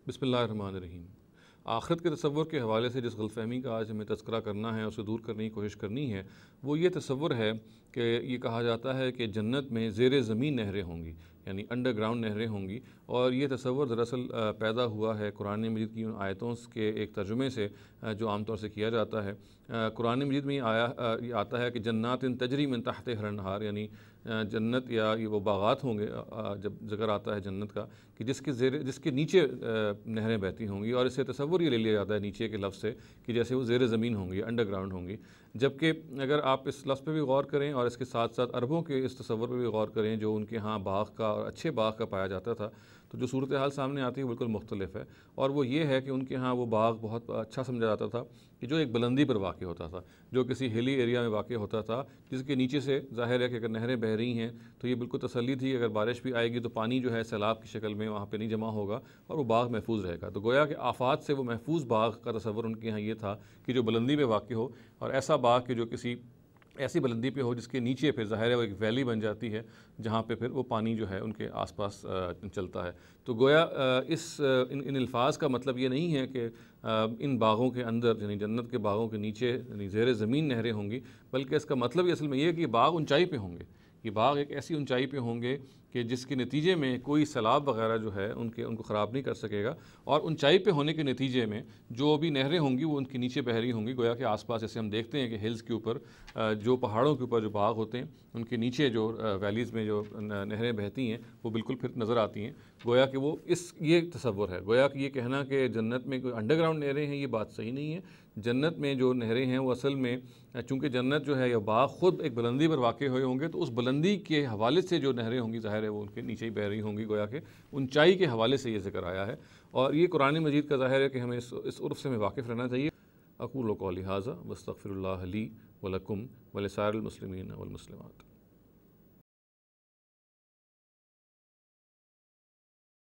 بسم اللہ الرحمن الرحیم۔ آخرت کے تصور کے حوالے سے جس غلط فہمی کا آج ہمیں تذکرہ کرنا ہے، اسے دور کرنے کی کوشش کرنی ہے، وہ یہ تصور ہے کہ یہ کہا جاتا ہے کہ جنت میں زیر زمین نہریں ہوں گی، یعنی انڈر گراؤنڈ نہریں ہوں گی، اور یہ تصور دراصل پیدا ہوا ہے قرآن مجید کی ان آیتوں کے ایک ترجمے سے جو عام طور سے کیا جاتا ہے۔ قرآن مجید میں یہ آتا ہے کہ جنات تجری من تحتہا الانہار، یعنی جنت یا یہ وہ باغات ہوں گے، جب ذکر آتا ہے جنت کا کہ جس کے نیچے نہریں بہتی ہوں گی، اور اس سے تصور یہ لے لیا جاتا ہے نیچے کے لفظ سے کہ جیسے وہ زیر زمین ہوں گی، انڈر گراؤنڈ ہوں گی، جبکہ اگر آپ اس لفظ پہ بھی غور کریں اور اس کے ساتھ ساتھ عربوں کے اس تصور پہ بھی غور کریں جو ان کے ہاں باغ کا اور اچھے باغ کا پایا جاتا تھا، تو جو صورتحال سامنے آتی ہے بالکل مختلف ہے، اور وہ یہ ہے کہ ان کے ہاں وہ باغ بہت اچھا سمجھا جاتا تھا کہ جو ایک بلندی پر واقع ہوتا تھا، جو کسی ہلی ایریا میں واقع ہوتا تھا، جس کے نیچے سے ظاہر ہے کہ اگر نہریں بہہ رہی ہیں تو یہ بالکل تسلی تھی، اگر بارش بھی آئے گی تو پانی جو ہے سیلاب کی شکل میں وہاں پہ نہیں جمع ہوگا اور وہ باغ محفوظ رہے گا۔ تو گویا کہ آفات سے وہ محفوظ باغ کا تصور ان کے یہاں یہ تھا کہ جو بلندی پہ واقع ہو، اور ایسا باغ کہ جو کسی ایسی بلندی پہ ہو جس کے نیچے پھر ظاہر ہے وہ ایک ویلی بن جاتی ہے جہاں پہ پھر وہ پانی جو ہے ان کے آس پاس چلتا ہے۔ تو گویا ان الفاظ کا مطلب یہ نہیں ہے کہ ان باغوں کے اندر یعنی جنت کے باغوں کے نیچے یعنی زیر زمین نہریں ہوں گی، بلکہ اس کا مطلب یہ اصل میں یہ ہے کہ یہ باغ اونچائی پہ ہوں گے، یہ باغ ایک ایسی اونچائی پہ ہوں گے کہ جس کے نتیجے میں کوئی سیلاب وغیرہ جو ہے ان کو خراب نہیں کر سکے گا، اور اونچائی پہ ہونے کے نتیجے میں جو بھی نہریں ہوں گی وہ ان کے نیچے بہہ رہی ہوں گی۔ گویا کہ آس پاس جیسے ہم دیکھتے ہیں کہ ہلز کے اوپر جو پہاڑوں کے اوپر جو باغ ہوتے ہیں ان کے نیچے جو ویلیز میں جو نہریں بہتی ہیں وہ بالکل پھر نظر آتی ہیں۔ گویا کہ وہ یہ تصور ہے، گویا کہ یہ کہنا کہ جنت میں کوئی انڈر گراؤنڈ نہریں ہیں یہ بات صحیح نہیں ہے۔ جنت میں جو نہریں ہیں وہ اصل میں چونکہ جنت جو ہے یا باغ خود ایک بلندی پر واقع ہوئے ہوں گے، تو اس بلندی کے حوالے سے جو نہریں ہوں گی ظاہر ہے وہ ان کے نیچے ہی بہہ رہی ہوں گی، گویا کہ اونچائی کے حوالے سے یہ ذکر آیا ہے، اور یہ قرآن مجید کا ظاہر ہے کہ ہمیں اس عرف سے ہمیں واقف رہنا چاہیے۔ اقول قولی ھذا واستغفر اللہ لی ولکم ولسائر المسلمین والمسلمات۔